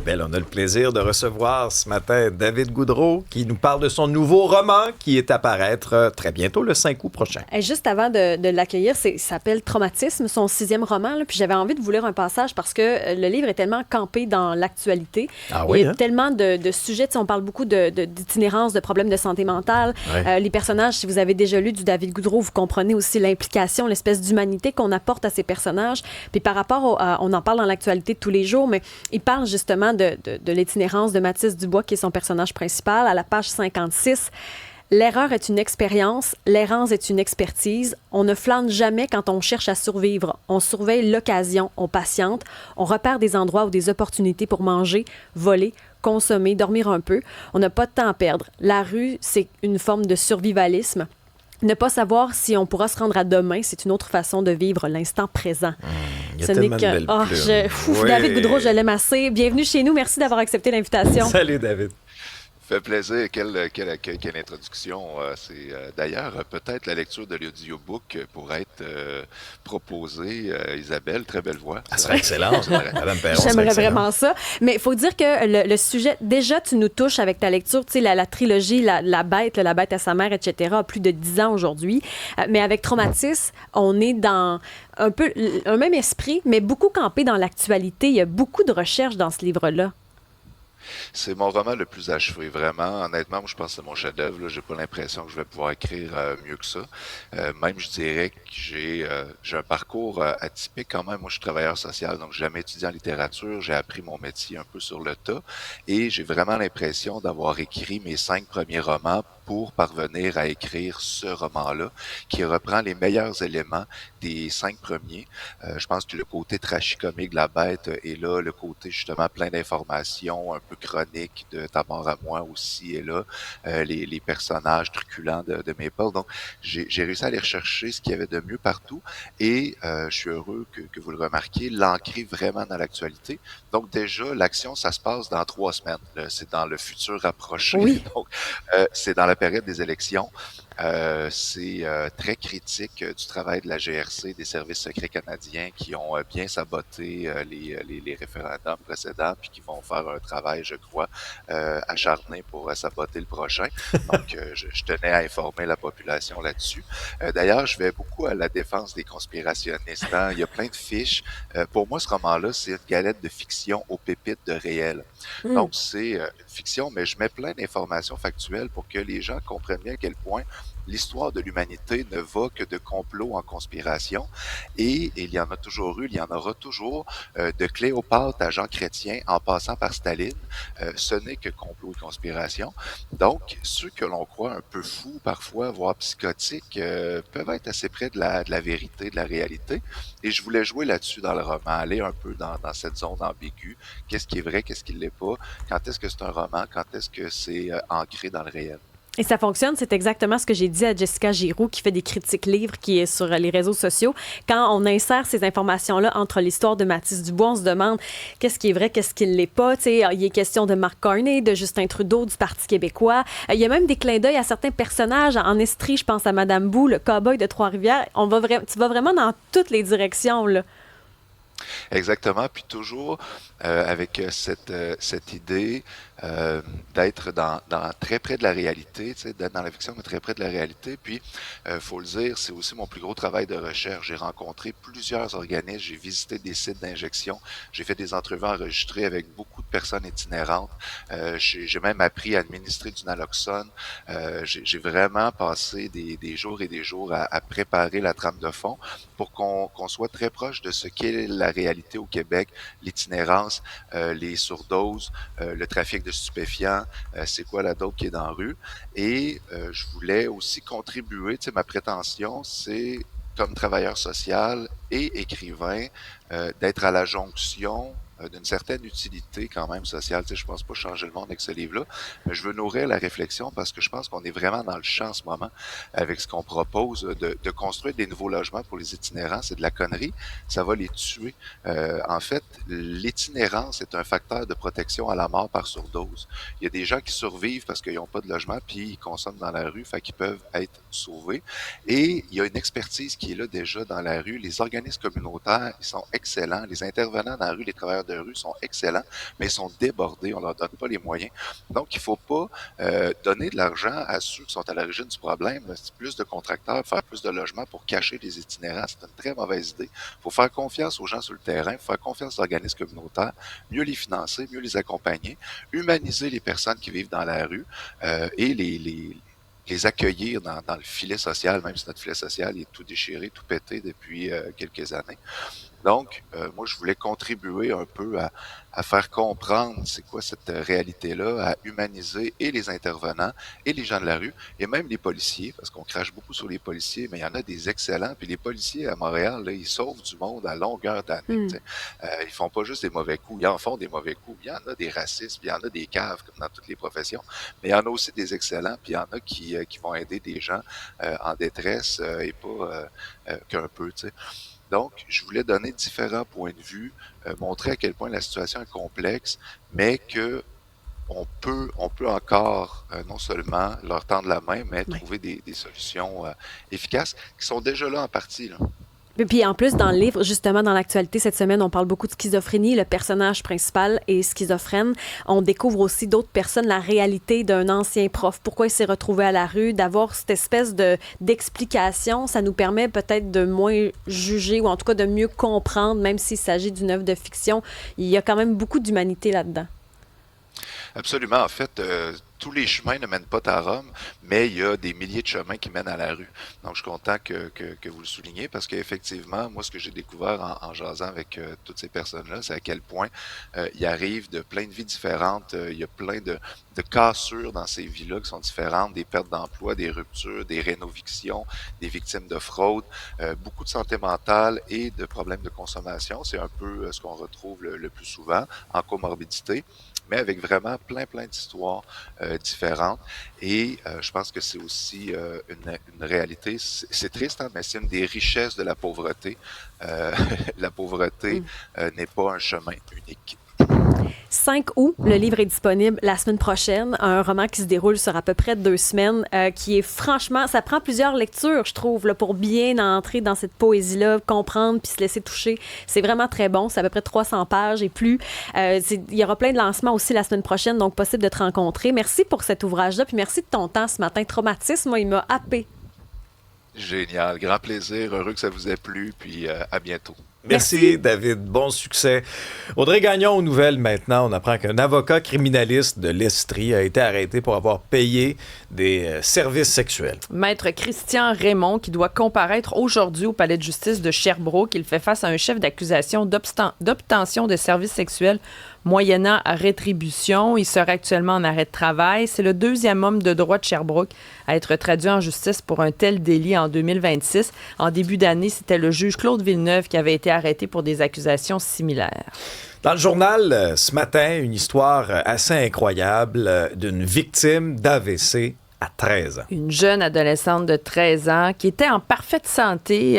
Belle, on a le plaisir de recevoir ce matin David Goudreau qui nous parle de son nouveau roman qui est à paraître très bientôt, le 5 août prochain. Et juste avant de l'accueillir, il s'appelle Traumatisme, son 6e roman. Là, puis j'avais envie de vous lire un passage parce que le livre est tellement campé dans l'actualité. Ah oui, Il y a tellement de sujets. On parle beaucoup d'itinérance, de problèmes de santé mentale. Ouais. Les personnages, si vous avez déjà lu du David Goudreau, vous comprenez aussi l'implication, l'espèce d'humanité qu'on apporte à ces personnages. Puis par rapport on en parle dans l'actualité de tous les jours, mais il parle justement de l'itinérance de Mathis Dubois, qui est son personnage principal, à la page 56. L'erreur est une expérience, l'errance est une expertise. On ne flâne jamais quand on cherche à survivre. On surveille l'occasion, on patiente, on repère des endroits ou des opportunités pour manger, voler, consommer, dormir un peu. On n'a pas de temps à perdre. La rue, c'est une forme de survivalisme. Ne pas savoir si on pourra se rendre à demain, c'est une autre façon de vivre l'instant présent. Il y a tellement de belles plumes. Oui. David Goudreau, je l'aime assez. Bienvenue chez nous. Merci d'avoir accepté l'invitation. Salut, David. Fait plaisir. Quelle introduction. D'ailleurs, peut-être la lecture de l'audiobook pourrait être proposée. Isabelle, très belle voix. Ça serait excellent. Madame Perron, j'aimerais vraiment ça. Mais il faut dire que le sujet, déjà, tu nous touches avec ta lecture. Tu sais, la trilogie, la bête à sa mère, etc., a plus de 10 ans aujourd'hui. Mais avec Traumatisme, on est dans un peu un même esprit, mais beaucoup campé dans l'actualité. Il y a beaucoup de recherches dans ce livre-là. C'est mon roman le plus achevé, vraiment. Honnêtement, moi, je pense que c'est mon chef-d'œuvre. J'ai pas l'impression que je vais pouvoir écrire mieux que ça. Même, je dirais que j'ai un parcours atypique quand même. Moi, je suis travailleur social, donc j'ai jamais étudié en littérature. J'ai appris mon métier un peu sur le tas. Et j'ai vraiment l'impression d'avoir écrit mes 5 premiers romans pour parvenir à écrire ce roman-là, qui reprend les meilleurs éléments des 5 premiers. Je pense que le côté tragicomique de la bête est là, le côté justement plein d'informations, un peu chronique de Ta mort à moi aussi est là, les personnages truculents de Maple. Donc, j'ai réussi à aller rechercher ce qu'il y avait de mieux partout et je suis heureux que vous le remarquiez, l'ancrer vraiment dans l'actualité. Donc déjà, l'action, ça se passe dans 3 semaines. C'est dans le futur rapproché. Oui. Donc, c'est dans la période des élections. C'est très critique du travail de la GRC, des services secrets canadiens qui ont bien saboté les référendums précédents puis qui vont faire un travail, je crois, acharné pour saboter le prochain. Donc, je tenais à informer la population là-dessus. D'ailleurs, je vais beaucoup à la défense des conspirationnistes. Hein. Il y a plein de fiches. Pour moi, ce roman-là, c'est une galette de fiction aux pépites de réel. Donc, c'est une fiction, mais je mets plein d'informations factuelles pour que les gens comprennent bien à quel point l'histoire de l'humanité ne va que de complots en conspiration et il y en a toujours eu, il y en aura toujours, de Cléopâtre à Jean Chrétien en passant par Staline, ce n'est que complot et conspiration. Donc, ceux que l'on croit un peu fous parfois, voire psychotiques, peuvent être assez près de la vérité, de la réalité. Et je voulais jouer là-dessus dans le roman, aller un peu dans cette zone ambiguë. Qu'est-ce qui est vrai, qu'est-ce qui ne l'est pas? Quand est-ce que c'est un roman? Quand est-ce que c'est ancré dans le réel? Et ça fonctionne, c'est exactement ce que j'ai dit à Jessica Giroux, qui fait des critiques livres, qui est sur les réseaux sociaux. Quand on insère ces informations-là entre l'histoire de Mathis Dubois, on se demande qu'est-ce qui est vrai, qu'est-ce qui ne l'est pas. T'sais, il est question de Marc Carney, de Justin Trudeau, du Parti québécois. Il y a même des clins d'œil à certains personnages. En Estrie, je pense à Madame Bou, le cow-boy de Trois-Rivières. Tu vas vraiment dans toutes les directions, là. Exactement, puis toujours avec cette idée d'être dans très près de la réalité, tu sais, d'être dans la fiction, mais très près de la réalité. Puis, faut le dire, c'est aussi mon plus gros travail de recherche. J'ai rencontré plusieurs organismes, j'ai visité des sites d'injection, j'ai fait des entrevues enregistrées avec beaucoup de personnes itinérantes. J'ai même appris à administrer du naloxone. J'ai vraiment passé des jours et des jours à préparer la trame de fond pour qu'on soit très proche de ce qu'est la réalité au Québec, l'itinérance, les surdoses, le trafic de stupéfiants, c'est quoi la dope qui est dans la rue. Et je voulais aussi contribuer, tu sais, ma prétention, c'est comme travailleur social et écrivain, d'être à la jonction d'une certaine utilité quand même sociale. Tu sais, je pense pas changer le monde avec ce livre-là, mais je veux nourrir la réflexion parce que je pense qu'on est vraiment dans le champ en ce moment avec ce qu'on propose de construire des nouveaux logements pour les itinérants. C'est de la connerie, ça va les tuer. En fait, l'itinérance est un facteur de protection à la mort par surdose. Il y a des gens qui survivent parce qu'ils n'ont pas de logement puis ils consomment dans la rue, fait qu'ils peuvent être sauvés. Et il y a une expertise qui est là déjà dans la rue. Les organismes communautaires, ils sont excellents. Les intervenants dans la rue, les travailleurs de rue sont excellents, mais ils sont débordés, on leur donne pas les moyens. Donc, il faut pas donner de l'argent à ceux qui sont à l'origine du problème. C'est plus de contracteurs, faire plus de logements pour cacher les itinérants, c'est une très mauvaise idée. Il faut faire confiance aux gens sur le terrain, il faut faire confiance aux organismes communautaires, mieux les financer, mieux les accompagner, humaniser les personnes qui vivent dans la rue et les accueillir dans le filet social, même si notre filet social est tout déchiré, tout pété depuis quelques années. Donc, moi, je voulais contribuer un peu à faire comprendre c'est quoi cette réalité-là, à humaniser et les intervenants et les gens de la rue et même les policiers, parce qu'on crache beaucoup sur les policiers, mais il y en a des excellents. Puis les policiers à Montréal, là, ils sauvent du monde à longueur d'année. Ils font pas juste des mauvais coups, ils en font des mauvais coups. Il y en a des racistes, puis il y en a des caves, comme dans toutes les professions, mais il y en a aussi des excellents, puis il y en a qui vont aider des gens en détresse et pas qu'un peu, tu sais. Donc, je voulais donner différents points de vue, montrer à quel point la situation est complexe, mais que on peut encore non seulement leur tendre la main, mais trouver des solutions efficaces qui sont déjà là en partie, là. Et puis en plus, dans le livre, justement, dans l'actualité cette semaine, on parle beaucoup de schizophrénie. Le personnage principal est schizophrène. On découvre aussi d'autres personnes, la réalité d'un ancien prof. Pourquoi il s'est retrouvé à la rue, d'avoir cette espèce d'explication. Ça nous permet peut-être de moins juger ou en tout cas de mieux comprendre, même s'il s'agit d'une œuvre de fiction. Il y a quand même beaucoup d'humanité là-dedans. Absolument. En fait, tous les chemins ne mènent pas à Rome, mais il y a des milliers de chemins qui mènent à la rue. Donc, je suis content que vous le souligniez parce qu'effectivement, moi, ce que j'ai découvert en jasant avec toutes ces personnes-là, c'est à quel point il arrive de plein de vies différentes. Il y a plein de cassures dans ces vies-là qui sont différentes, des pertes d'emploi, des ruptures, des rénovictions, des victimes de fraude, beaucoup de santé mentale et de problèmes de consommation. C'est un peu ce qu'on retrouve le plus souvent en comorbidité, mais avec vraiment plein d'histoires différentes. Et je pense que c'est aussi une réalité. C'est triste, hein, mais c'est une des richesses de la pauvreté. La pauvreté n'est pas un chemin unique. 5 août, le livre est disponible la semaine prochaine. Un roman qui se déroule sur à peu près 2 semaines, qui est franchement... Ça prend plusieurs lectures, je trouve, là, pour bien entrer dans cette poésie-là, comprendre puis se laisser toucher. C'est vraiment très bon. C'est à peu près 300 pages et plus. Il y aura plein de lancements aussi la semaine prochaine, donc possible de te rencontrer. Merci pour cet ouvrage-là, puis merci de ton temps ce matin. Traumatisme, moi, il m'a happé. Génial. Grand plaisir. Heureux que ça vous ait plu, puis à bientôt. Merci, David. Bon succès. Audrey Gagnon aux nouvelles maintenant. On apprend qu'un avocat criminaliste de l'Estrie a été arrêté pour avoir payé des services sexuels. Maître Christian Raymond, qui doit comparaître aujourd'hui au palais de justice de Sherbrooke, il fait face à un chef d'accusation d'obtention de services sexuels moyennant rétribution. Il serait actuellement en arrêt de travail. C'est le 2e homme de droit de Sherbrooke à être traduit en justice pour un tel délit en 2026. En début d'année, c'était le juge Claude Villeneuve qui avait été arrêté pour des accusations similaires. Dans le journal, ce matin, une histoire assez incroyable d'une victime d'AVC à 13 ans. Une jeune adolescente de 13 ans qui était en parfaite santé,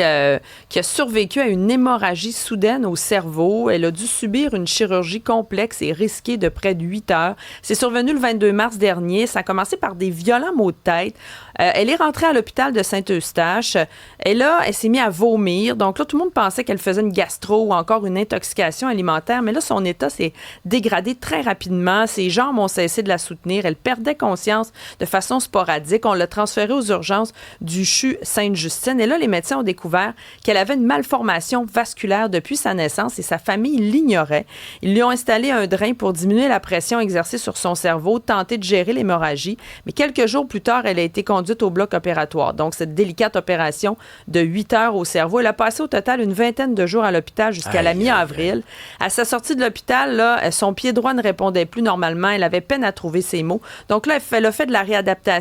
qui a survécu à une hémorragie soudaine au cerveau. Elle a dû subir une chirurgie complexe et risquée de près de 8 heures. C'est survenu le 22 mars dernier. Ça a commencé par des violents maux de tête. Elle est rentrée à l'hôpital de Saint-Eustache. Et là, elle s'est mise à vomir. Donc là, tout le monde pensait qu'elle faisait une gastro ou encore une intoxication alimentaire. Mais là, son état s'est dégradé très rapidement. Ses jambes ont cessé de la soutenir. Elle perdait conscience de façon sporadique. On l'a transférée aux urgences du CHU Sainte-Justine. Et là, les médecins ont découvert qu'elle avait une malformation vasculaire depuis sa naissance et sa famille l'ignorait. Ils lui ont installé un drain pour diminuer la pression exercée sur son cerveau, tenter de gérer l'hémorragie. Mais quelques jours plus tard, elle a été conduite au bloc opératoire. Donc, cette délicate opération de 8 heures au cerveau. Elle a passé au total une vingtaine de jours à l'hôpital jusqu'à la mi-avril. À sa sortie de l'hôpital, là, son pied droit ne répondait plus normalement. Elle avait peine à trouver ses mots. Donc là, elle a fait de la réadaptation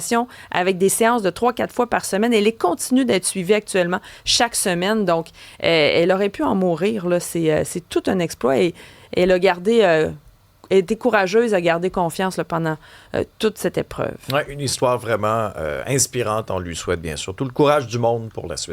avec des séances de 3-4 fois par semaine. Elle continue d'être suivie actuellement chaque semaine. Donc, elle aurait pu en mourir. Là. C'est tout un exploit. Et elle a gardé... Elle était courageuse à garder confiance là, pendant toute cette épreuve. Ouais, une histoire vraiment inspirante. On lui souhaite bien sûr tout le courage du monde pour la suite.